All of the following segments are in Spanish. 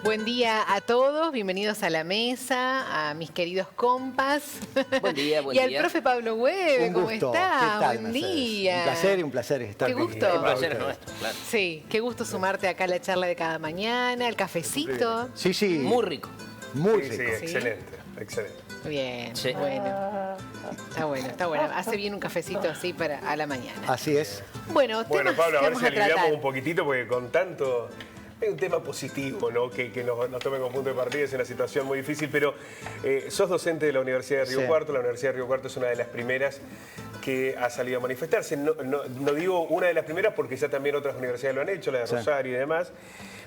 Buen día a todos, bienvenidos a la mesa, a mis queridos compas. Buen día, buen y día. al profe Pablo Hueve, ¿cómo está? ¿Qué tal, Buen Mercedes? día. Un placer estar Qué aquí. gusto. El placer es nuestro, claro. Sí, qué gusto sumarte acá a la charla de cada mañana, el cafecito. Sí, sí. Muy rico. Muy Sí, rico. sí, excelente, excelente. Bien, Sí. bueno. Está bueno. Hace bien un cafecito así a la mañana. Así es. Bueno, Bueno, temas Pablo, a que ver vamos si a tratar. aliviamos un poquitito, porque con tanto... Es un tema positivo, ¿no? Que nos tomen como punto de partida, es una situación muy difícil, pero sos docente de la Universidad de Río Sí. Cuarto. La Universidad de Río Cuarto es una de las primeras que ha salido a manifestarse. No digo una de las primeras porque ya también otras universidades lo han hecho, la de Sí. Rosario y demás,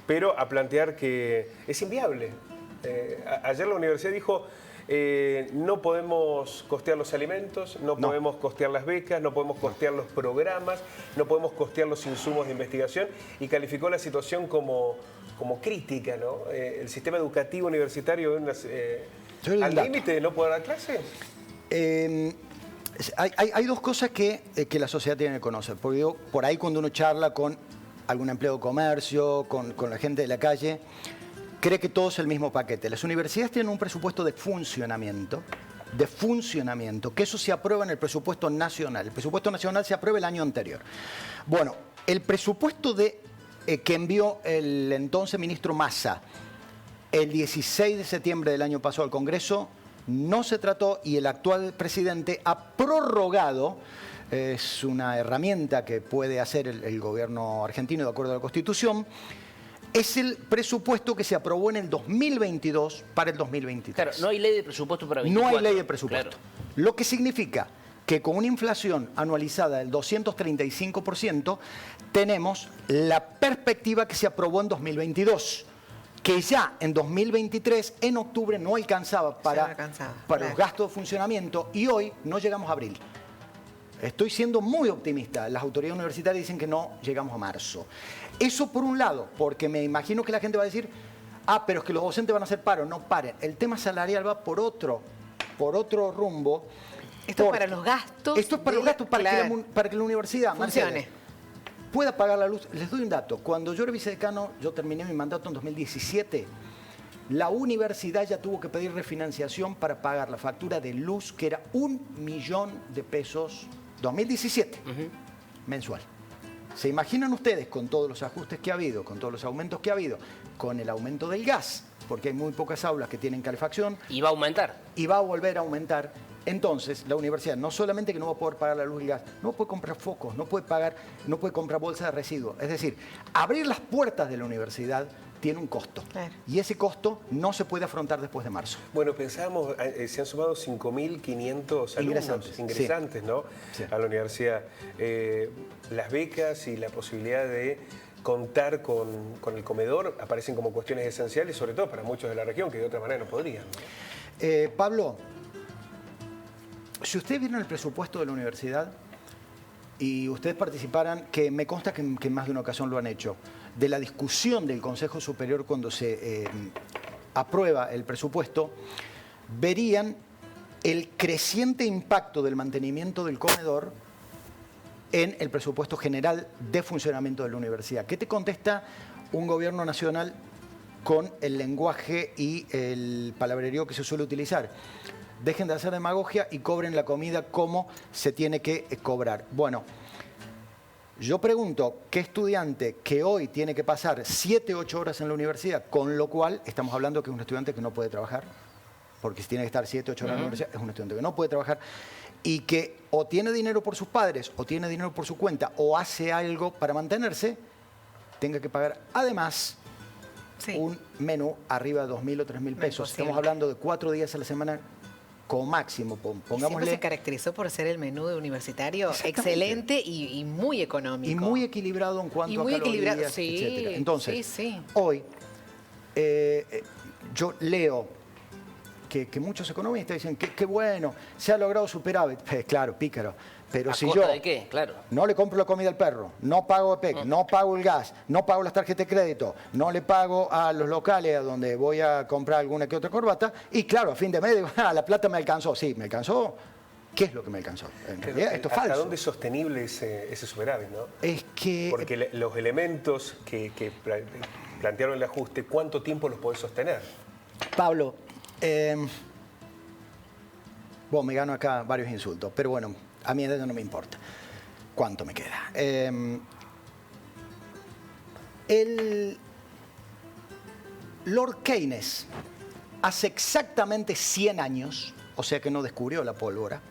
pero a plantear que es inviable. Ayer la universidad dijo... no podemos costear los alimentos, no podemos costear las becas, no podemos costear los programas, no podemos costear los insumos de investigación, y calificó la situación como crítica, ¿no? El sistema educativo universitario al límite de no poder dar clases. Hay dos cosas que la sociedad tiene que conocer. Porque digo, por ahí cuando uno charla con algún empleado de comercio, con la gente de la calle, cree que todo es el mismo paquete. Las universidades tienen un presupuesto de funcionamiento, que eso se aprueba en el presupuesto nacional. El presupuesto nacional se aprueba el año anterior. Bueno, el presupuesto que envió el entonces ministro Massa el 16 de septiembre del año pasado al Congreso no se trató, y el actual presidente ha prorrogado. Es una herramienta que puede hacer el gobierno argentino de acuerdo a la Constitución. Es el presupuesto que se aprobó en el 2022 para el 2023. Claro, no hay ley de presupuesto para 24. No hay ley de presupuesto. Claro. Lo que significa que con una inflación anualizada del 235%, tenemos la perspectiva que se aprobó en 2022, que ya en 2023, en octubre, no alcanzaba para los gastos de funcionamiento, y hoy no llegamos a abril. Estoy siendo muy optimista. Las autoridades universitarias dicen que no llegamos a marzo. Eso por un lado, porque me imagino que la gente va a decir, pero es que los docentes van a hacer paro. No paren. El tema salarial va por otro rumbo. Esto es para los gastos. Esto es para los gastos, para que la universidad funcione. Pueda pagar la luz. Les doy un dato. Cuando yo era vicedecano, yo terminé mi mandato en 2017, la universidad ya tuvo que pedir refinanciación para pagar la factura de luz, que era 1 millón de pesos, 2017, mensual. ¿Se imaginan ustedes, con todos los ajustes que ha habido, con todos los aumentos que ha habido, con el aumento del gas, porque hay muy pocas aulas que tienen calefacción? Y va a aumentar. Y va a volver a aumentar. Entonces, la universidad no solamente que no va a poder pagar la luz y el gas, no puede comprar focos, no puede comprar bolsas de residuos. Es decir, abrir las puertas de la universidad tiene un costo. Claro. Y ese costo no se puede afrontar después de marzo. Bueno, pensábamos, se han sumado 5.500 alumnos ingresantes, sí. ¿no? Sí. A la universidad. Las becas y la posibilidad de contar con el comedor aparecen como cuestiones esenciales, sobre todo para muchos de la región que de otra manera no podrían, ¿no? Pablo, si ustedes vieron el presupuesto de la universidad y ustedes participaran, que me consta que en más de una ocasión lo han hecho, de la discusión del Consejo Superior cuando se aprueba el presupuesto, verían el creciente impacto del mantenimiento del comedor en el presupuesto general de funcionamiento de la universidad. ¿Qué te contesta un gobierno nacional con el lenguaje y el palabrerío que se suele utilizar? Dejen de hacer demagogia y cobren la comida como se tiene que cobrar. Bueno, yo pregunto, ¿qué estudiante que hoy tiene que pasar 7, 8 horas en la universidad, con lo cual estamos hablando que es un estudiante que no puede trabajar, porque si tiene que estar 7, 8 horas en la universidad, es un estudiante que no puede trabajar, y que o tiene dinero por sus padres, o tiene dinero por su cuenta, o hace algo para mantenerse, tenga que pagar además un menú arriba de 2.000 o 3.000 pesos. Estamos hablando de 4 días a la semana como máximo, pongámosle. Siempre se caracterizó por ser el menú de universitario excelente y muy económico. Y muy equilibrado en cuanto a calorías, etcétera. Entonces, hoy yo leo que muchos economistas dicen que qué bueno, se ha logrado superávit. Claro, pícaro. Pero si yo ¿de qué? Claro. no le compro la comida al perro, no pago EPEC, no pago el gas, no pago las tarjetas de crédito, no le pago a los locales a donde voy a comprar alguna que otra corbata, y claro, a fin de mes digo, la plata me alcanzó. Sí, me alcanzó. ¿Qué es lo que me alcanzó? En realidad, esto es falso. ¿Hasta dónde es sostenible ese superávit, no? Es que... Porque los elementos que plantearon el ajuste, ¿cuánto tiempo los podés sostener? Pablo, bueno, me gano acá varios insultos, pero bueno, a mí eso no me importa. ¿Cuánto me queda? El Lord Keynes, hace exactamente 100 años, o sea que no descubrió la pólvora,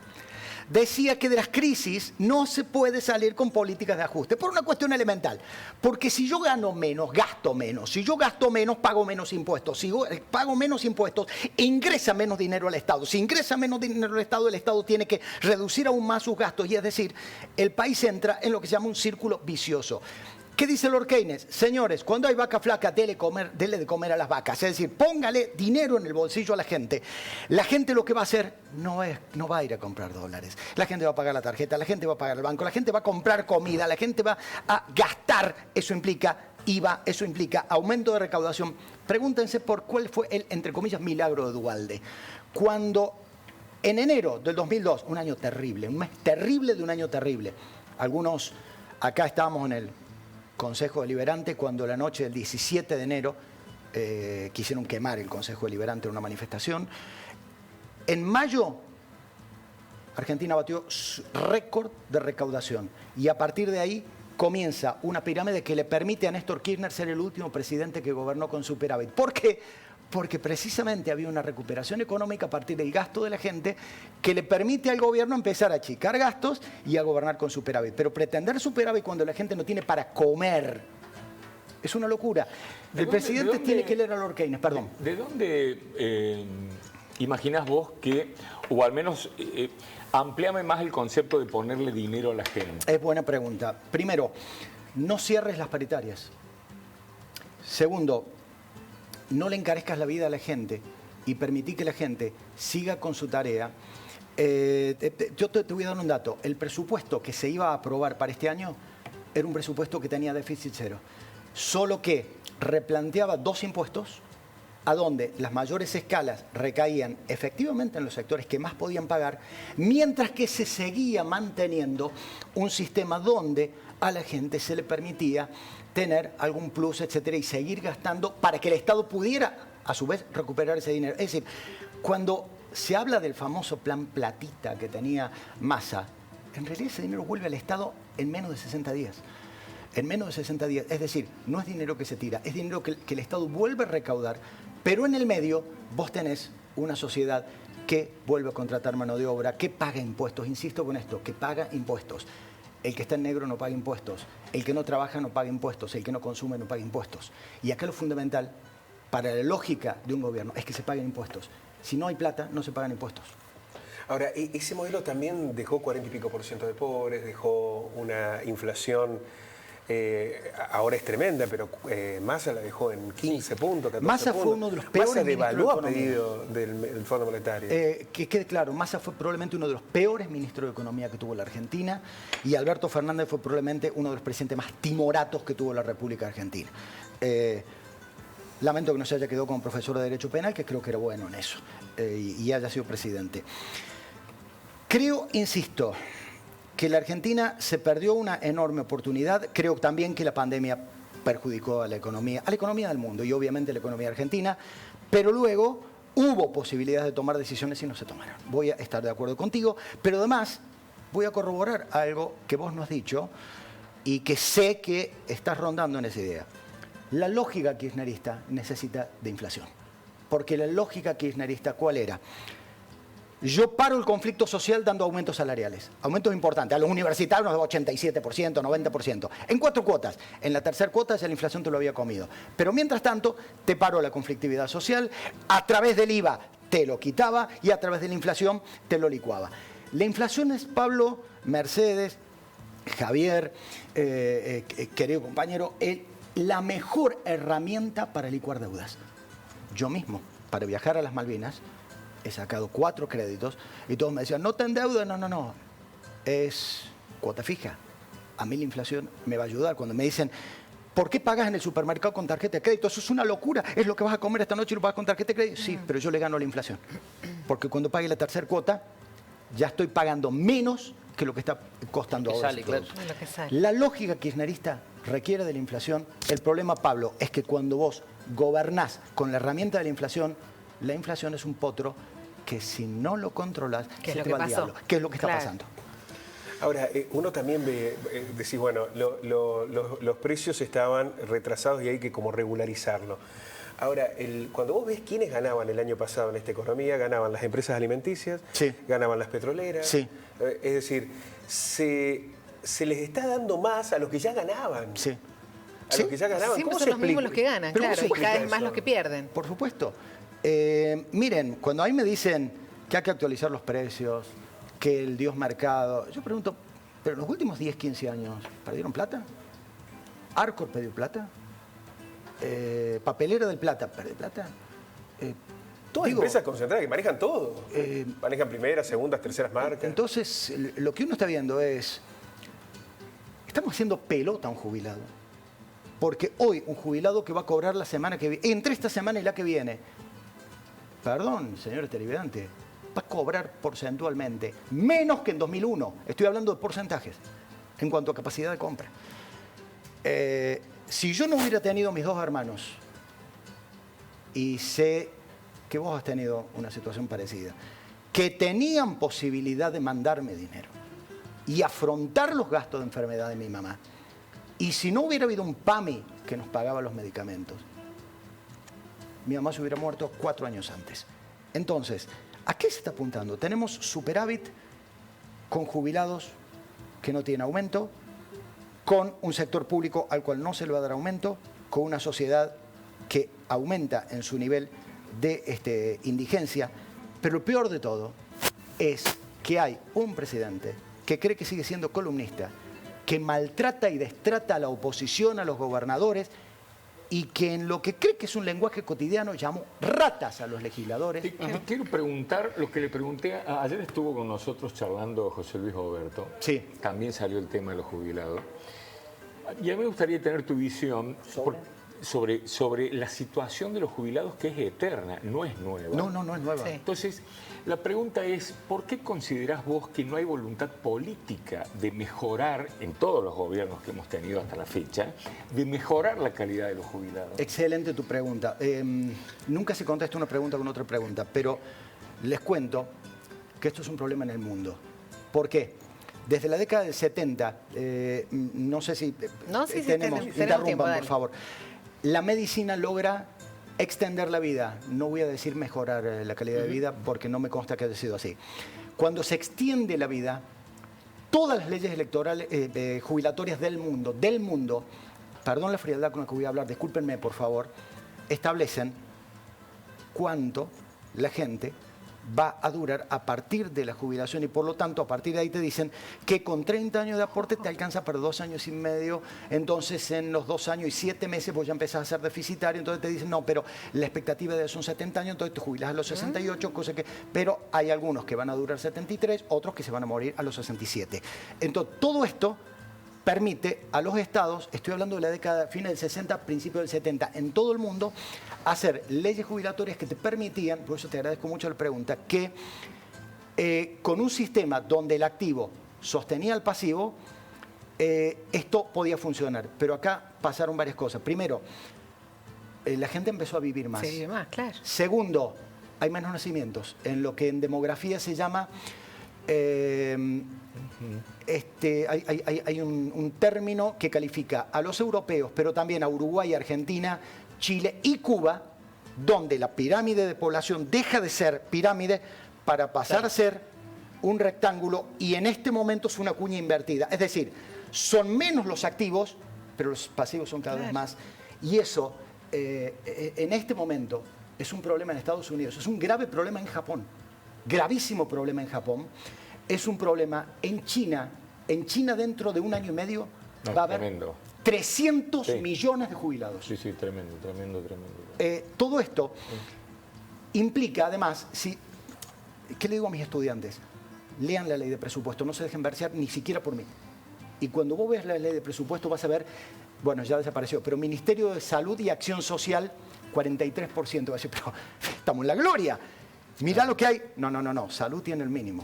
decía que de las crisis no se puede salir con políticas de ajuste por una cuestión elemental. Porque si yo gano menos, gasto menos. Si yo gasto menos, pago menos impuestos. Si yo pago menos impuestos, ingresa menos dinero al Estado. Si ingresa menos dinero al Estado, el Estado tiene que reducir aún más sus gastos. Y es decir, el país entra en lo que se llama un círculo vicioso. ¿Qué dice Lord Keynes? Señores, cuando hay vaca flaca, dele de comer a las vacas. Es decir, póngale dinero en el bolsillo a la gente. La gente lo que va a hacer no va a ir a comprar dólares. La gente va a pagar la tarjeta, la gente va a pagar el banco, la gente va a comprar comida, la gente va a gastar. Eso implica IVA, eso implica aumento de recaudación. Pregúntense por cuál fue el, entre comillas, milagro de Duhalde. Cuando en enero del 2002, un año terrible, un mes terrible de un año terrible, algunos acá estábamos en el Consejo Deliberante cuando la noche del 17 de enero quisieron quemar el Consejo Deliberante en una manifestación. En mayo, Argentina batió récord de recaudación y a partir de ahí comienza una pirámide que le permite a Néstor Kirchner ser el último presidente que gobernó con superávit. ¿Por qué? Porque precisamente había una recuperación económica a partir del gasto de la gente que le permite al gobierno empezar a achicar gastos y a gobernar con superávit. Pero pretender superávit cuando la gente no tiene para comer es una locura. El presidente tiene que leer a Lord Keynes, perdón. ¿De dónde imaginás vos que, o al menos amplíame más el concepto de ponerle dinero a la gente? Es buena pregunta. Primero, no cierres las paritarias. Segundo, no le encarezcas la vida a la gente y permití que la gente siga con su tarea. Yo te voy a dar un dato. El presupuesto que se iba a aprobar para este año era un presupuesto que tenía déficit cero. Solo que replanteaba dos impuestos a donde las mayores escalas recaían efectivamente en los sectores que más podían pagar, mientras que se seguía manteniendo un sistema donde a la gente se le permitía tener algún plus, etcétera, y seguir gastando para que el Estado pudiera, a su vez, recuperar ese dinero. Es decir, cuando se habla del famoso plan Platita que tenía Massa, en realidad ese dinero vuelve al Estado en menos de 60 días. En menos de 60 días. Es decir, no es dinero que se tira, es dinero que el Estado vuelve a recaudar, pero en el medio vos tenés una sociedad que vuelve a contratar mano de obra, que paga impuestos. Insisto con esto, que paga impuestos. El que está en negro no paga impuestos, el que no trabaja no paga impuestos, el que no consume no paga impuestos. Y acá lo fundamental, para la lógica de un gobierno, es que se paguen impuestos. Si no hay plata, no se pagan impuestos. Ahora, ese modelo también dejó 40 y pico % de pobres, dejó una inflación, ahora es tremenda, pero Massa la dejó en 15 puntos, 14 Massa puntos. fue uno de los peores Massa ministros de devaluó a Economía. pedido del Fondo Monetario. Que quede claro, Massa fue probablemente uno de los peores ministros de Economía que tuvo la Argentina y Alberto Fernández fue probablemente uno de los presidentes más timoratos que tuvo la República Argentina. Lamento que no se haya quedado como profesor de Derecho Penal, que creo que era bueno en eso, y haya sido presidente. Creo, insisto, que la Argentina se perdió una enorme oportunidad. Creo también que la pandemia perjudicó a la economía del mundo y obviamente a la economía argentina, pero luego hubo posibilidades de tomar decisiones y no se tomaron. Voy a estar de acuerdo contigo, pero además voy a corroborar algo que vos nos has dicho y que sé que estás rondando en esa idea. La lógica kirchnerista necesita de inflación, porque la lógica kirchnerista, ¿cuál era? Yo paro el conflicto social dando aumentos salariales, aumentos importantes. A los universitarios nos da 87%, 90%, en 4 cuotas. En la tercera cuota ya la inflación te lo había comido. Pero mientras tanto, te paro la conflictividad social, a través del IVA te lo quitaba y a través de la inflación te lo licuaba. La inflación es, Pablo, Mercedes, Javier, querido compañero, la mejor herramienta para licuar deudas. Yo mismo, para viajar a las Malvinas, he sacado 4 créditos y todos me decían, no te endeudes, no, es cuota fija. A mí la inflación me va a ayudar. Cuando me dicen, ¿por qué pagas en el supermercado con tarjeta de crédito? Eso es una locura, es lo que vas a comer esta noche y lo pagas con tarjeta de crédito. Sí, pero yo le gano a la inflación. Porque cuando pague la tercera cuota, ya estoy pagando menos que lo que está costando Que ahora. sale, ese claro. producto. Lo que sale. La lógica kirchnerista requiere de la inflación. El problema, Pablo, es que cuando vos gobernás con la herramienta de la inflación es un potro que si no lo controlas, ¿Qué es se lo te que va al pasó? diablo. ¿Qué es lo que está Claro. pasando? Ahora, uno también ve, decís, bueno, los precios estaban retrasados y hay que como regularizarlo. Ahora, cuando vos ves quiénes ganaban el año pasado en esta economía, ganaban las empresas alimenticias, Sí. ganaban las petroleras. Sí. Es decir, se les está dando más a los que ya ganaban. Sí. A Sí. los que ya ganaban. Siempre ¿Cómo son se los mismos explica? los que ganan, Pero ¿cómo claro, se y cada explica vez más eso? los que pierden. Por supuesto. Miren, cuando a mí me dicen que hay que actualizar los precios, que el Dios mercado, yo pregunto, ¿pero en los últimos 10, 15 años perdieron plata? ¿Arcor perdió plata? ¿Papelera del Plata perdió plata? Todas digo, empresas concentradas que manejan todo. Manejan primeras, segundas, terceras marcas. Entonces, lo que uno está viendo es, estamos haciendo pelota a un jubilado. Porque hoy un jubilado que va a cobrar la semana que viene, entre esta semana y la que viene, perdón, señor televidente, va a cobrar porcentualmente menos que en 2001. Estoy hablando de porcentajes en cuanto a capacidad de compra. Si yo no hubiera tenido mis 2 hermanos, y sé que vos has tenido una situación parecida, que tenían posibilidad de mandarme dinero y afrontar los gastos de enfermedad de mi mamá, y si no hubiera habido un PAMI que nos pagaba los medicamentos, mi mamá se hubiera muerto 4 años antes. Entonces, ¿a qué se está apuntando? Tenemos superávit con jubilados que no tienen aumento, con un sector público al cual no se le va a dar aumento, con una sociedad que aumenta en su nivel de indigencia. Pero lo peor de todo es que hay un presidente que cree que sigue siendo columnista, que maltrata y destrata a la oposición, a los gobernadores, y que en lo que cree que es un lenguaje cotidiano llamó ratas a los legisladores. Quiero preguntar lo que le pregunté. Ayer estuvo con nosotros charlando José Luis Oberto. Sí. También salió el tema de los jubilados. Y a mí me gustaría tener tu visión sobre la situación de los jubilados, que es eterna, no es nueva. No es nueva. Sí. Entonces, la pregunta es, ¿por qué considerás vos que no hay voluntad política de mejorar, en todos los gobiernos que hemos tenido hasta la fecha, de mejorar la calidad de los jubilados? Excelente tu pregunta. Nunca se contesta una pregunta con otra pregunta, pero les cuento que esto es un problema en el mundo. ¿Por qué? Desde la década del 70, no sé si No, sí, tenemos, tenemos interrumpan, tiempo, por dale. favor. La medicina logra extender la vida, no voy a decir mejorar la calidad de vida porque no me consta que haya sido así. Cuando se extiende la vida, todas las leyes electorales, jubilatorias del mundo, perdón la frialdad con la que voy a hablar, discúlpenme por favor, establecen cuánto la gente va a durar a partir de la jubilación y por lo tanto a partir de ahí te dicen que con 30 años de aporte te alcanza para 2 años y medio, entonces en los 2 años y 7 meses vos ya empezás a ser deficitario, entonces te dicen no, pero la expectativa de edad son 70 años, entonces te jubilás a los 68, cosa que, pero hay algunos que van a durar 73, otros que se van a morir a los 67. Entonces todo esto permite a los estados, estoy hablando de la década, fines del 60, principios del 70, en todo el mundo, hacer leyes jubilatorias que te permitían, por eso te agradezco mucho la pregunta, que con un sistema donde el activo sostenía al pasivo, esto podía funcionar. Pero acá pasaron varias cosas. Primero, la gente empezó a vivir más. Se vive más, claro. Segundo, hay menos nacimientos, en lo que en demografía se llama... hay un término que califica a los europeos, pero también a Uruguay, Argentina, Chile y Cuba, donde la pirámide de población deja de ser pirámide para pasar a ser un rectángulo y en este momento es una cuña invertida. Es decir, son menos los activos, pero los pasivos son cada vez más. Y eso, en este momento, es un problema en Estados Unidos, es un grave problema en Japón, gravísimo problema en Japón. Es un problema en China. En China, dentro de 1 año y medio, va a haber tremendo. 300 millones de jubilados. Sí, tremendo. Todo esto implica, además, ¿qué le digo a mis estudiantes? Lean la ley de presupuesto, no se dejen versear ni siquiera por mí. Y cuando vos ves la ley de presupuesto vas a ver, bueno, ya desapareció, pero Ministerio de Salud y Acción Social, 43%. Vas a decir, pero estamos en la gloria. Mirá lo que hay. No, salud tiene el mínimo.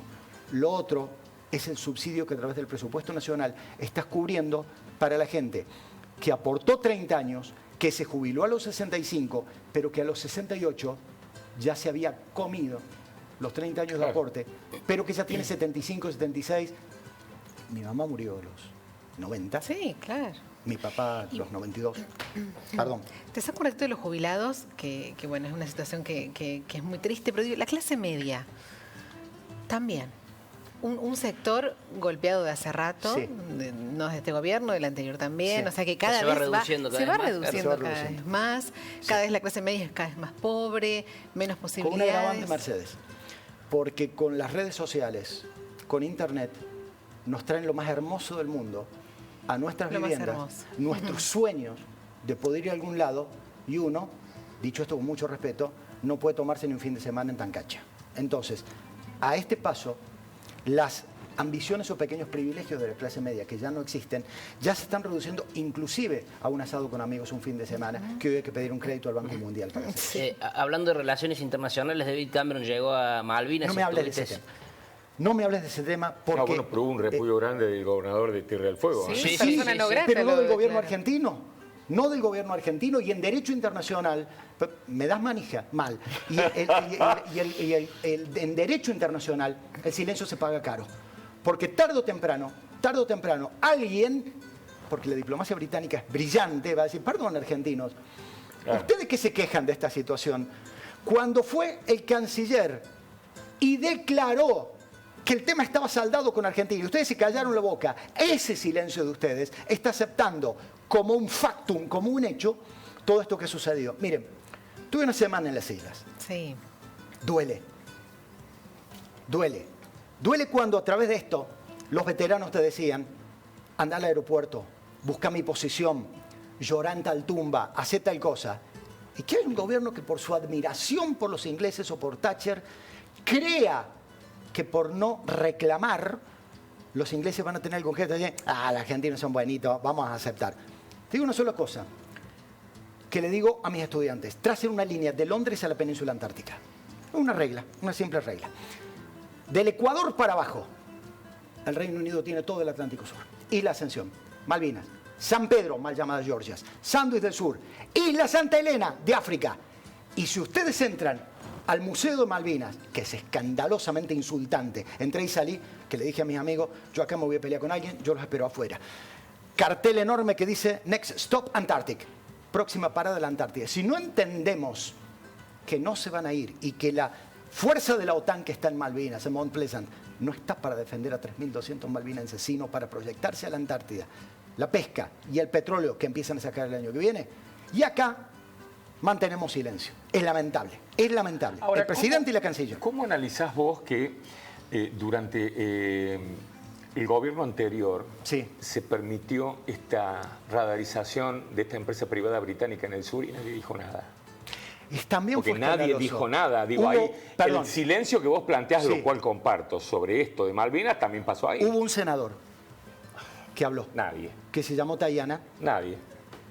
Lo otro es el subsidio que a través del presupuesto nacional estás cubriendo para la gente que aportó 30 años, que se jubiló a los 65, pero que a los 68 ya se había comido los 30 años de aporte, pero que ya tiene 75, 76. Mi mamá murió a los 90. Sí, claro. Mi papá los 92. Perdón. Te saco un ratito de los jubilados, que bueno, es una situación que es muy triste, pero digo, la clase media también. Un sector golpeado de hace rato, Sí. No de este gobierno, del anterior también, Sí. o sea que cada se va vez reduciendo cada se vez va más, reduciendo claro. cada vez más, cada vez la clase media es cada vez más pobre, menos Con un posibilidades. agravante, Mercedes. Porque con las redes sociales, con Internet, nos traen lo más hermoso del mundo a nuestras Lo más viviendas, hermoso. nuestros sueños de poder ir a algún lado, y uno, dicho esto con mucho respeto, no puede tomarse ni un fin de semana en Tancacha. Entonces, a este paso, las ambiciones o pequeños privilegios de la clase media que ya no existen, ya se están reduciendo inclusive a un asado con amigos un fin de semana, que hoy hay que pedir un crédito al Banco Mundial para hacer. Hablando de relaciones internacionales, David Cameron llegó a Malvinas. No me hables de ese tema. No me hables de ese tema porque... bueno, pero hubo un repudio grande del gobernador de Tierra del Fuego. ¿eh? Sí, Sí, persona sí, no sí. grata, pero no lo del gobierno declara. argentino. No del gobierno argentino, y en derecho internacional, me das manija, mal. En derecho internacional, el silencio se paga caro. Porque tarde o temprano, alguien, porque la diplomacia británica es brillante, va a decir, perdón, argentinos, Claro. ¿ustedes qué se quejan de esta situación? Cuando fue el canciller y declaró que el tema estaba saldado con Argentina y ustedes se callaron la boca, ese silencio de ustedes está aceptando como un factum, como un hecho, todo esto que sucedió. Miren, tuve una semana en las islas. Sí. Duele. Duele. Duele cuando a través de esto los veteranos te decían, anda al aeropuerto, busca mi posición, llorá en tal tumba, hacé tal cosa. Y que hay un gobierno que por su admiración por los ingleses o por Thatcher, crea que por no reclamar, los ingleses van a tener el congesto de decir, los argentinos son buenitos, vamos a aceptar. Te digo una sola cosa, que le digo a mis estudiantes, tracen una línea de Londres a la península antártica. Una regla, una simple regla. Del Ecuador para abajo, el Reino Unido tiene todo el Atlántico Sur. Isla Ascensión, Malvinas, San Pedro, mal llamada Georgias, Sandwich del Sur, Isla Santa Elena de África. Y si ustedes entran al Museo de Malvinas, que es escandalosamente insultante, entré y salí, que le dije a mis amigos, yo acá me voy a pelear con alguien, yo los espero afuera. Cartel enorme que dice, Next Stop Antarctic, próxima parada de la Antártida. Si no entendemos que no se van a ir y que la fuerza de la OTAN que está en Malvinas, en Mount Pleasant, no está para defender a 3.200 malvinenses, sino para proyectarse a la Antártida, la pesca y el petróleo que empiezan a sacar el año que viene. Y acá mantenemos silencio. Es lamentable, es lamentable. Ahora, el presidente ¿cómo- y la canciller. ¿Cómo analizás vos que durante el gobierno anterior Sí. se permitió esta radarización de esta empresa privada británica en el sur y nadie dijo nada? También Porque fue nadie escandaloso. dijo nada. Digo, Hubo- ahí perdón, el silencio que vos planteás, Sí. lo cual comparto, sobre esto de Malvinas, también pasó ahí. hubo un senador que habló, Nadie, que se llamó Tayana, nadie.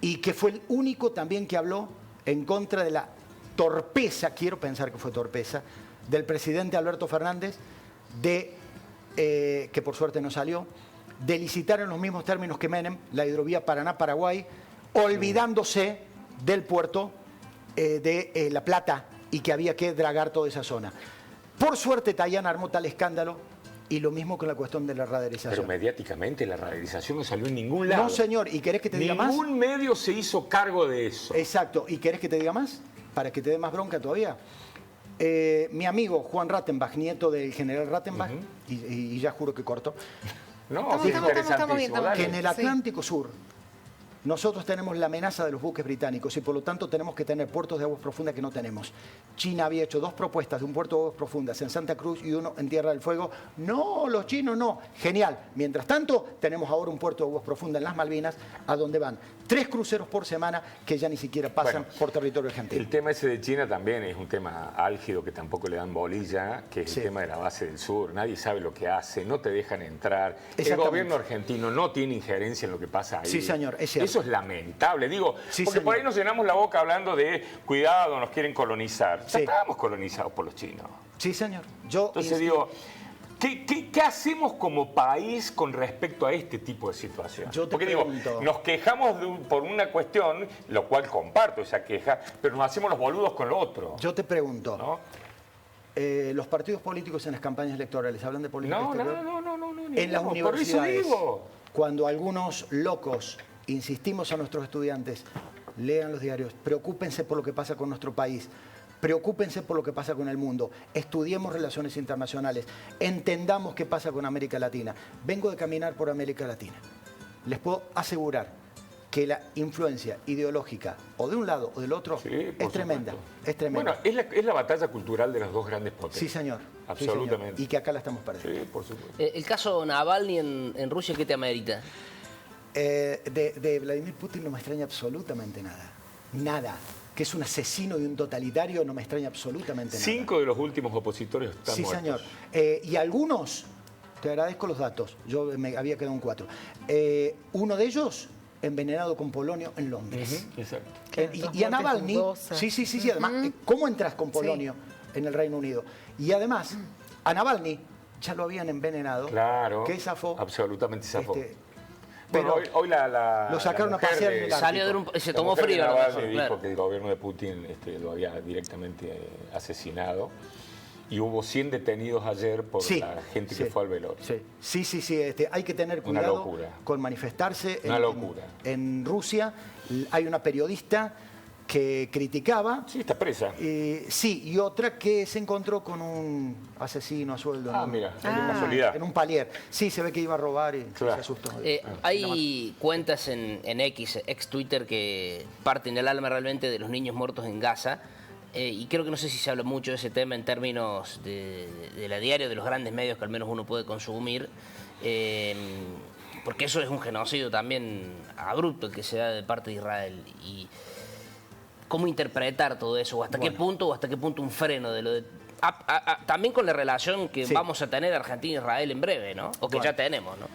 y que fue el único también que habló en contra de la torpeza, quiero pensar que fue torpeza, del presidente Alberto Fernández, que por suerte no salió, de licitar en los mismos términos que Menem la hidrovía Paraná-Paraguay, olvidándose del puerto de La Plata y que había que dragar toda esa zona. Por suerte Tayana armó tal escándalo, y lo mismo con la cuestión de la Pero radarización. mediáticamente la radarización no salió en ningún lado. No, señor, ¿y querés que te diga más? Ningún medio se hizo cargo de eso. Exacto. ¿Y querés que te diga más? Para que te dé más bronca todavía. Mi amigo Juan Rattenbach, nieto del general Rattenbach, y ya juro que corto, No, Estamos sí, bien, interesantísimo. estamos Dale. que en el Sí. Atlántico Sur nosotros tenemos la amenaza de los buques británicos y por lo tanto tenemos que tener puertos de aguas profundas que no tenemos. China había hecho 2 propuestas de un puerto de aguas profundas en Santa Cruz y uno en Tierra del Fuego. No, los chinos no. Genial. Mientras tanto, tenemos ahora un puerto de aguas profundas en las Malvinas, a donde van 3 cruceros por semana que ya ni siquiera pasan Bueno, por territorio argentino. El tema ese de China también es un tema álgido que tampoco le dan bolilla, que es Sí. el tema de la base del sur. Nadie sabe lo que hace, no te dejan entrar. El Exactamente. gobierno argentino no tiene injerencia en lo que pasa ahí. Sí, señor, es cierto. Eso es lamentable. Digo, Sí, porque por señor. ahí nos llenamos la boca hablando de cuidado, nos quieren colonizar. Ya Sí. estábamos colonizados por los chinos. Sí, señor. Yo Entonces digo, ¿Qué hacemos como país con respecto a este tipo de situación? Yo te Porque pregunto. nos quejamos por una cuestión, lo cual comparto esa queja, pero nos hacemos los boludos con lo otro. Yo te pregunto, ¿No? ¿los partidos políticos en las campañas electorales hablan de política exterior? No. En las por eso universidades, digo. cuando algunos locos insistimos a nuestros estudiantes, lean los diarios, preocúpense por lo que pasa con nuestro país, preocúpense por lo que pasa con el mundo, estudiemos relaciones internacionales, entendamos qué pasa con América Latina. Vengo de caminar por América Latina. Les puedo asegurar que la influencia ideológica o de un lado o del otro Sí, es por tremenda, supuesto. es tremenda. Bueno, es la batalla cultural de las dos grandes potencias. Sí, señor. Sí, Absolutamente. señor. Y que acá la estamos perdiendo. Sí, por supuesto. El caso Navalny en Rusia, ¿qué te amerita? De Vladimir Putin no me extraña absolutamente nada. Nada. Que es un asesino y un totalitario no me extraña absolutamente nada. 5 de los últimos opositores están Sí, muertos. señor. Y algunos, te agradezco los datos, yo me había quedado en 4. Uno de ellos envenenado con polonio en Londres. Ujú, exacto. Claro, Y dos a muertes Navalny, dudosas. sí, además, ¿cómo entras con polonio en el Reino Unido? Y además, a Navalny ya lo habían envenenado. Claro. ¿Qué zafó? Absolutamente zafó. Pero Bueno, hoy la lo sacaron la a mujer pasear en de- el Ártico. Salió se la tomó mujer de frío. Navalny ¿no? dijo Claro. que el gobierno de Putin lo había directamente asesinado. Y hubo 100 detenidos ayer por Sí, la gente sí, que fue al velorio. Sí. Hay que tener Una cuidado locura. con manifestarse. Una locura. En Rusia hay una periodista que criticaba, Sí, está presa. y otra que se encontró con un asesino a sueldo Ah, en, mira, qué Ah. casualidad. en un palier. Sí, se ve que iba a robar y Claro. se asustó. Hay cuentas en X, ex Twitter, que parten el alma realmente de los niños muertos en Gaza. Y creo que no sé si se habla mucho de ese tema en términos de la diario, de los grandes medios que al menos uno puede consumir. Porque eso es un genocidio también abrupto el que se da de parte de Israel. Y cómo interpretar todo eso, o hasta qué punto un freno de lo de... también con la relación que Sí. vamos a tener Argentina e Israel en breve, ¿no? O que Bueno. ya tenemos, ¿no?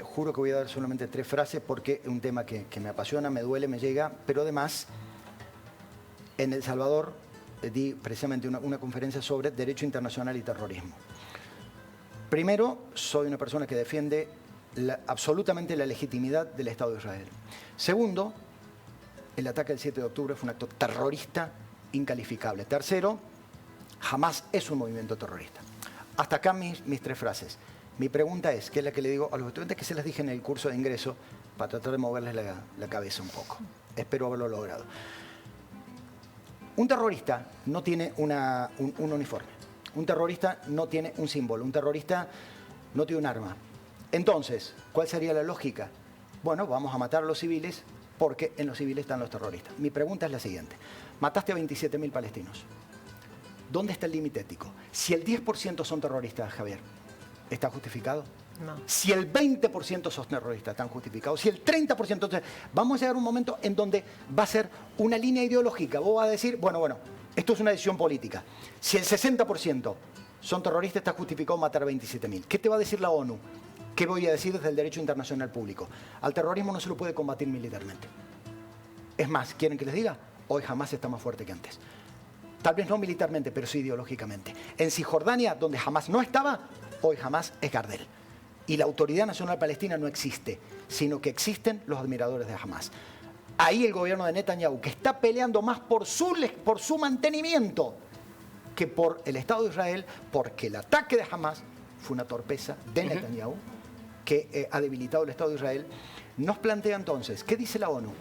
Juro que voy a dar solamente 3 frases porque es un tema que me apasiona, me duele, me llega, pero además en El Salvador di precisamente una conferencia sobre derecho internacional y terrorismo. Primero, soy una persona que defiende absolutamente la legitimidad del Estado de Israel. Segundo, el ataque del 7 de octubre fue un acto terrorista incalificable. Tercero, Hamás es un movimiento terrorista. Hasta acá mis 3 frases. Mi pregunta es, que es la que le digo a los estudiantes, que se las dije en el curso de ingreso, para tratar de moverles la cabeza un poco. Espero haberlo logrado. Un terrorista no tiene un uniforme. Un terrorista no tiene un símbolo. Un terrorista no tiene un arma. Entonces, ¿cuál sería la lógica? Bueno, vamos a matar a los civiles porque en los civiles están los terroristas. Mi pregunta es la siguiente. Mataste a 27.000 palestinos. ¿Dónde está el límite ético? Si el 10% son terroristas, Javier, ¿está justificado? No. Si el 20% son terroristas, ¿están justificados? Si el 30%... Entonces, vamos a llegar a un momento en donde va a ser una línea ideológica. Vos vas a decir, bueno, esto es una decisión política. Si el 60% son terroristas, está justificado matar a 27.000. ¿Qué te va a decir la ONU? ¿Qué voy a decir desde el derecho internacional público? Al terrorismo no se lo puede combatir militarmente. Es más, ¿quieren que les diga? Hoy jamás está más fuerte que antes. Tal vez no militarmente, pero sí ideológicamente. En Cisjordania, donde jamás no estaba, hoy jamás es Gardel. Y la Autoridad Nacional Palestina no existe, sino que existen los admiradores de Hamás. Ahí el gobierno de Netanyahu, que está peleando más por su mantenimiento que por el Estado de Israel, porque el ataque de Hamás fue una torpeza de Netanyahu, que ha debilitado el Estado de Israel, nos plantea entonces, ¿qué dice la ONU?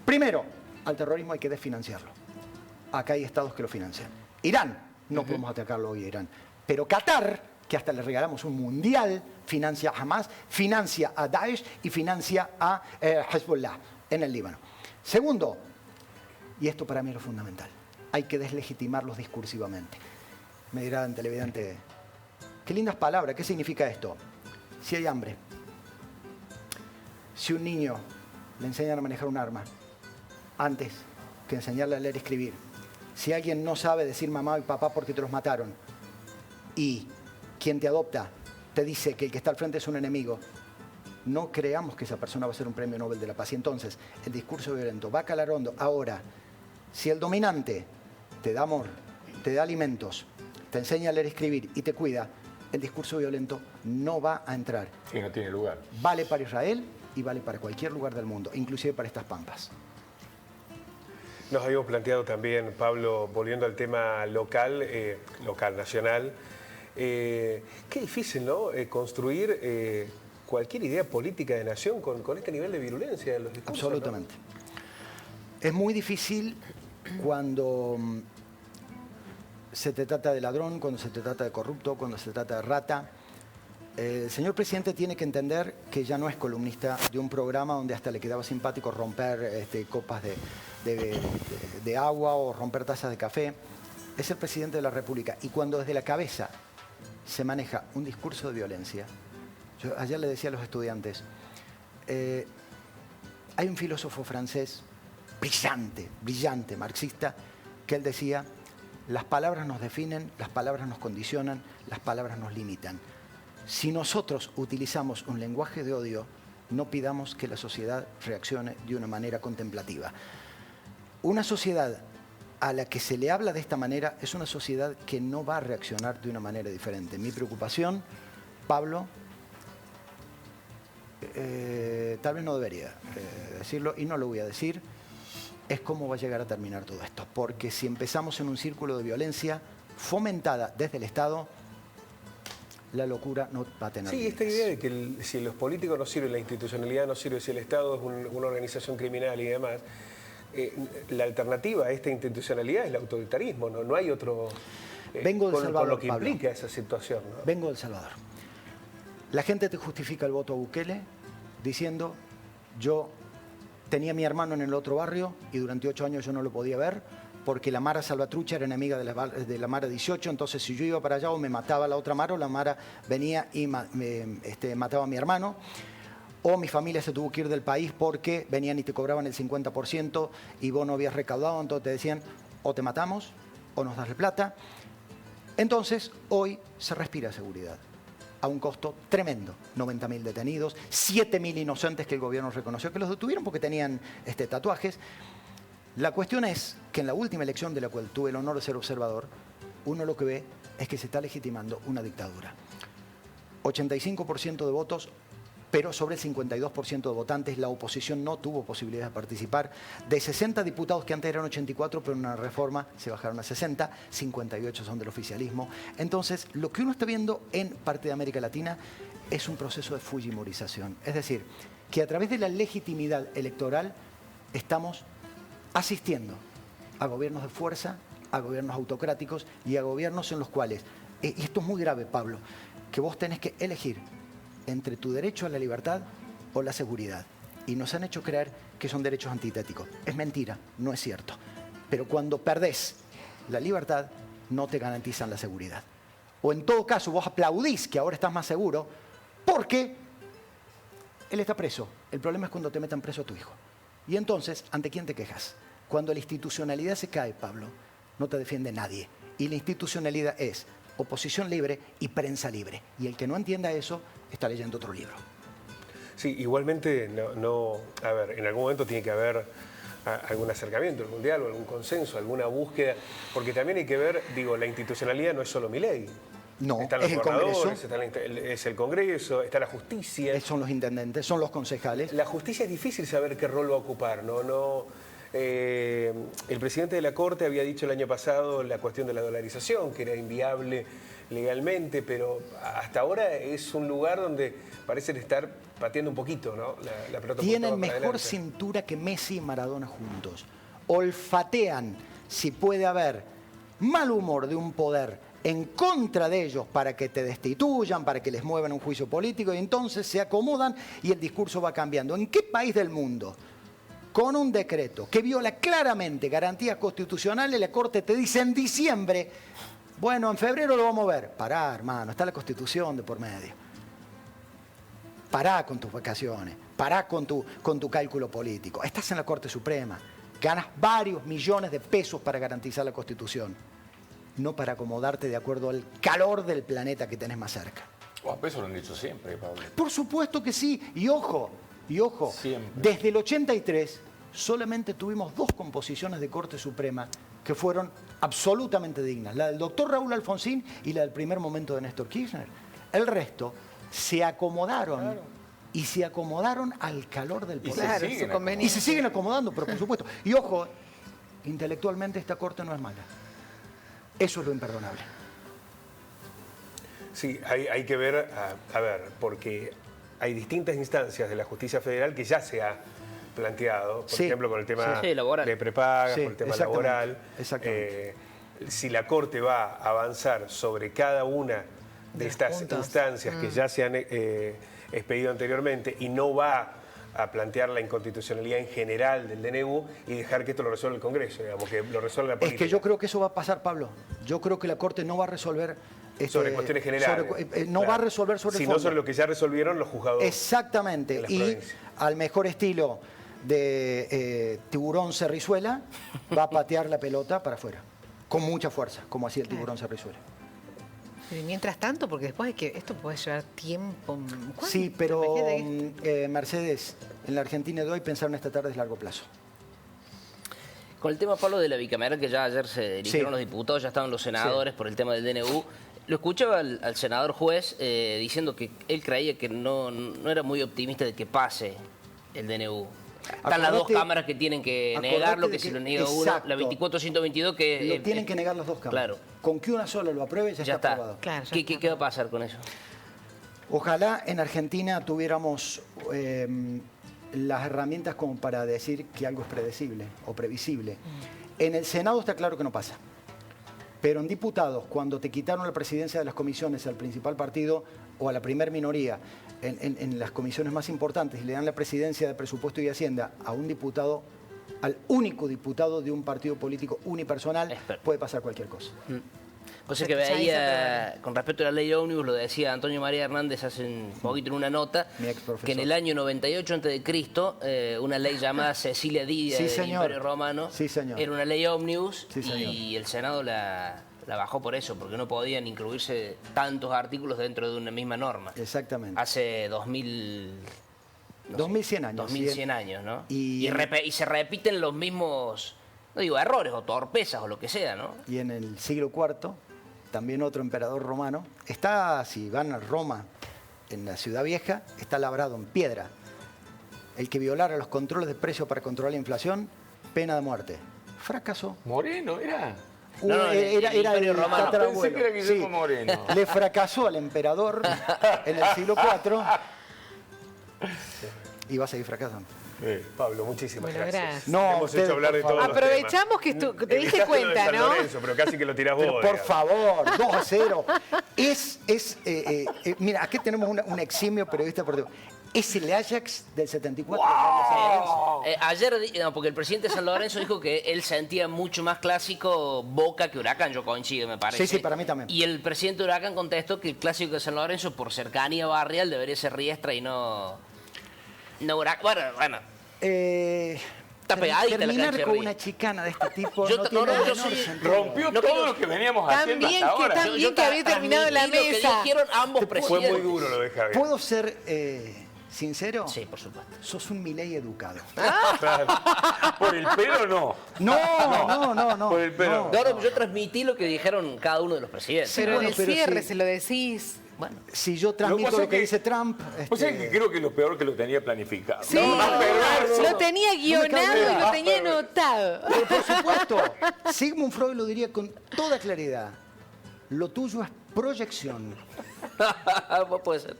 Primero, al terrorismo hay que desfinanciarlo. Acá hay estados que lo financian. Irán, no podemos atacarlo hoy a Irán. Pero Qatar, que hasta le regalamos un mundial, financia a Hamás, financia a Daesh y financia a Hezbollah en el Líbano. Segundo, y esto para mí es lo fundamental, hay que deslegitimarlos discursivamente. Me dirán, televidente, qué lindas palabras, ¿qué significa esto? Si hay hambre, si un niño le enseñan a manejar un arma antes que enseñarle a leer y escribir, si alguien no sabe decir mamá y papá porque te los mataron, y quien te adopta te dice que el que está al frente es un enemigo, no creamos que esa persona va a ser un premio Nobel de la Paz. Y entonces, el discurso violento va a calar hondo. Ahora, si el dominante te da amor, te da alimentos, te enseña a leer y escribir y te cuida, el discurso violento no va a entrar. Y no tiene lugar. Vale para Israel y vale para cualquier lugar del mundo, inclusive para estas pampas. Nos habíamos planteado también, Pablo, volviendo al tema local, nacional, qué difícil, ¿no? Construir cualquier idea política de nación con este nivel de virulencia de los discursos. Absolutamente. ¿No? Es muy difícil cuando se te trata de ladrón, cuando se te trata de corrupto, cuando se trata de rata. El señor presidente tiene que entender que ya no es columnista de un programa donde hasta le quedaba simpático romper copas de agua o romper tazas de café. Es el presidente de la República. Y cuando desde la cabeza se maneja un discurso de violencia, yo ayer le decía a los estudiantes, hay un filósofo francés brillante, marxista, que él decía, las palabras nos definen, las palabras nos condicionan, las palabras nos limitan. Si nosotros utilizamos un lenguaje de odio, no pidamos que la sociedad reaccione de una manera contemplativa. Una sociedad a la que se le habla de esta manera es una sociedad que no va a reaccionar de una manera diferente. Mi preocupación, Pablo, tal vez no debería decirlo y no lo voy a decir, es cómo va a llegar a terminar todo esto. Porque si empezamos en un círculo de violencia fomentada desde el Estado, la locura no va a tener límites. Esta idea de que si los políticos no sirven, la institucionalidad no sirve, si el Estado es una organización criminal y demás, la alternativa a esta institucionalidad es el autoritarismo, no hay otro... Vengo del Salvador, con lo que Pablo. implica esa situación, ¿no? Vengo del Salvador. La gente te justifica el voto a Bukele diciendo, yo tenía a mi hermano en el otro barrio y durante 8 años yo no lo podía ver porque la Mara Salvatrucha era enemiga de la Mara 18, entonces si yo iba para allá o me mataba la otra Mara o la Mara venía y mataba a mi hermano, o mi familia se tuvo que ir del país porque venían y te cobraban el 50% y vos no habías recaudado, entonces te decían o te matamos o nos das la plata. Entonces hoy se respira seguridad a un costo tremendo, 90.000 detenidos, 7.000 inocentes que el gobierno reconoció que los detuvieron porque tenían tatuajes. La cuestión es que en la última elección de la cual tuve el honor de ser observador, uno lo que ve es que se está legitimando una dictadura. 85% de votos, pero sobre el 52% de votantes, la oposición no tuvo posibilidad de participar. De 60 diputados que antes eran 84, pero en una reforma se bajaron a 60, 58 son del oficialismo. Entonces, lo que uno está viendo en parte de América Latina es un proceso de fujimorización. Es decir, que a través de la legitimidad electoral estamos asistiendo a gobiernos de fuerza, a gobiernos autocráticos y a gobiernos en los cuales, y esto es muy grave, Pablo, que vos tenés que elegir entre tu derecho a la libertad o la seguridad. Y nos han hecho creer que son derechos antitéticos. Es mentira, no es cierto. Pero cuando perdés la libertad, no te garantizan la seguridad. O en todo caso, vos aplaudís que ahora estás más seguro porque él está preso. El problema es cuando te metan preso a tu hijo. Y entonces, ¿ante quién te quejas? Cuando la institucionalidad se cae, Pablo, no te defiende nadie. Y la institucionalidad es oposición libre y prensa libre. Y el que no entienda eso, está leyendo otro libro. Sí, igualmente, a ver, en algún momento tiene que haber algún acercamiento al Mundial o algún consenso, alguna búsqueda, porque también hay que ver, la institucionalidad no es solo Milei. No, están los es el Congreso. Es el Congreso, está la justicia. Son los intendentes, son los concejales. La justicia es difícil saber qué rol va a ocupar, ¿no? El presidente de la Corte había dicho el año pasado la cuestión de la dolarización, que era inviable legalmente, pero hasta ahora es un lugar donde parecen estar pateando un poquito, ¿no? La pelota tienen mejor cintura que Messi y Maradona juntos. Olfatean si puede haber mal humor de un poder en contra de ellos para que te destituyan, para que les muevan un juicio político, y entonces se acomodan y el discurso va cambiando. ¿En qué país del mundo, con un decreto que viola claramente garantías constitucionales, la Corte te dice en diciembre, bueno, en febrero lo vamos a ver? Pará, hermano, está la Constitución de por medio. Pará con tus vacaciones, pará con tu cálculo político. Estás en la Corte Suprema, ganas varios millones de pesos para garantizar la Constitución, no para acomodarte de acuerdo al calor del planeta que tenés más cerca. Eso lo han dicho siempre, Pablo. Por supuesto que sí. Y ojo, siempre. Desde el 83 solamente tuvimos 2 composiciones de Corte Suprema que fueron absolutamente dignas. La del doctor Raúl Alfonsín y la del primer momento de Néstor Kirchner. El resto se acomodaron y se acomodaron al calor del poder. Claro, siguen su conveniencia. Y se siguen acomodando, pero por supuesto. Y ojo, intelectualmente esta corte no es mala. Eso es lo imperdonable. Sí, hay que ver, a ver, porque hay distintas instancias de la justicia federal que ya se ha planteado, por Sí, ejemplo, con el tema sí, laboral. de prepagas, Sí, con el tema exactamente, laboral. exactamente. Si la Corte va a avanzar sobre cada una de estas puntos. instancias que ya se han expedido anteriormente y no va a plantear la inconstitucionalidad en general del DNU y dejar que esto lo resuelva el Congreso, digamos, que lo resuelva la Es política. que yo creo que eso va a pasar, Pablo. Yo creo que la Corte no va a resolver... Sobre cuestiones generales. No Claro. va a resolver sobre el Sino fondo. sobre lo que ya resolvieron los juzgados. Exactamente. en las Y provincias. al mejor estilo de Tiburón Cerrizuela, va a patear la pelota para afuera. Con mucha fuerza, como hacía el Tiburón Cerrizuela. Y mientras tanto, porque después esto puede llevar tiempo. ¿Cuánto? Sí, pero Imagínate Mercedes, en la Argentina de hoy pensaron esta tarde es largo plazo. Con el tema, Pablo, de la bicameral, que ya ayer se eligieron Sí. los diputados, ya estaban los senadores por el tema del DNU. Lo escuchaba al senador juez diciendo que él creía que no era muy optimista de que pase el DNU. Están las dos Acordate- cámaras que tienen que acordate negarlo, de que si que- lo niega uno, exacto. la 24-122 que... Lo tienen que negar las dos cámaras. Claro, Con que una sola lo apruebe, ya, ya está está. aprobado. Claro, ya ¿Qué va a pasar con eso? Ojalá en Argentina tuviéramos las herramientas como para decir que algo es predecible o previsible. En el Senado está claro que no pasa. Pero en diputados, cuando te quitaron la presidencia de las comisiones al principal partido o a la primer minoría en las comisiones más importantes y le dan la presidencia de Presupuesto y Hacienda a un diputado, al único diputado de un partido político unipersonal, Experto. puede pasar cualquier cosa. Pues es sea, que que ya veía, con respecto a la ley ómnibus, lo decía Antonio María Hernández hace un poquito en una nota, Mi ex profesor. que en el año 98 a.C., una ley llamada Cecilia Didia Sí, del señor. Imperio Romano, Sí, señor. era una ley ómnibus Sí, señor. y el Senado la bajó por eso, porque no podían incluirse tantos artículos dentro de una misma norma. Exactamente. Hace 2000... no sé, 2100 años. 2100 años, ¿no? Y- Y se repiten los mismos, no digo errores o torpezas o lo que sea, ¿no? Y en el siglo IV, también otro emperador romano, está, si van a Roma, en la ciudad vieja, está labrado en piedra. El que violara los controles de precios para controlar la inflación, pena de muerte. Fracasó. Moreno, era. No, el Imperio Romano. tatarabuelo. Pensé que era Guillermo Moreno. Le fracasó al emperador en el siglo IV y va a seguir fracasando. Pablo, muchísimas Bueno, gracias. No, Hemos ustedes, hecho hablar de por favor. todos los temas. Aprovechamos que te diste Evitaste lo de cuenta, San ¿no? Lorenzo, pero casi que lo tirás vos. Pero por digamos. favor, 2-0. Mira, aquí tenemos un eximio periodista deportivo. Es el Ajax del 74. Ayer, porque el presidente de San Lorenzo dijo que él sentía mucho más clásico Boca que Huracán, yo coincido, me parece. Sí, sí, para mí también. Y el presidente de Huracán contestó que el clásico de San Lorenzo, por cercanía barrial, debería ser Riestra y no Huracán. Bueno. Está pegadita la Terminar cancha de con Riestra. una chicana de este tipo Yo no no, tiene no, el yo menor sí. sentido. Rompió No todo quiero- lo que veníamos Tan haciendo bien hasta que ahora. tan bien que había terminado la transmití lo que mesa. dijeron ambos Fue presidentes. muy duro lo de Javier. ¿Puedo ser sincero? Sí, por supuesto. Sos un Milei educado. Por el pelo no. No. Por el pelo. No, yo transmití lo que dijeron cada uno de los presidentes. Pero bueno, en el pero cierre sí. se lo decís. Bueno, Si yo Lo que transmito pasa lo es que que- dice Trump... O sea que creo que lo peor que lo tenía planificado. Sí, Lo más perverso. lo tenía guionado y lo duda. tenía anotado. Pero por supuesto, Sigmund Freud lo diría con toda claridad. Lo tuyo es proyección. puede ser.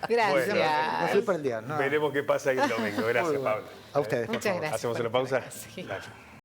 Gracias. Bueno, No soy para el día. No. Veremos qué pasa ahí el domingo. Gracias, Pablo. A ustedes, por Muchas favor. gracias. ¿Hacemos una pausa? Sí. Dale.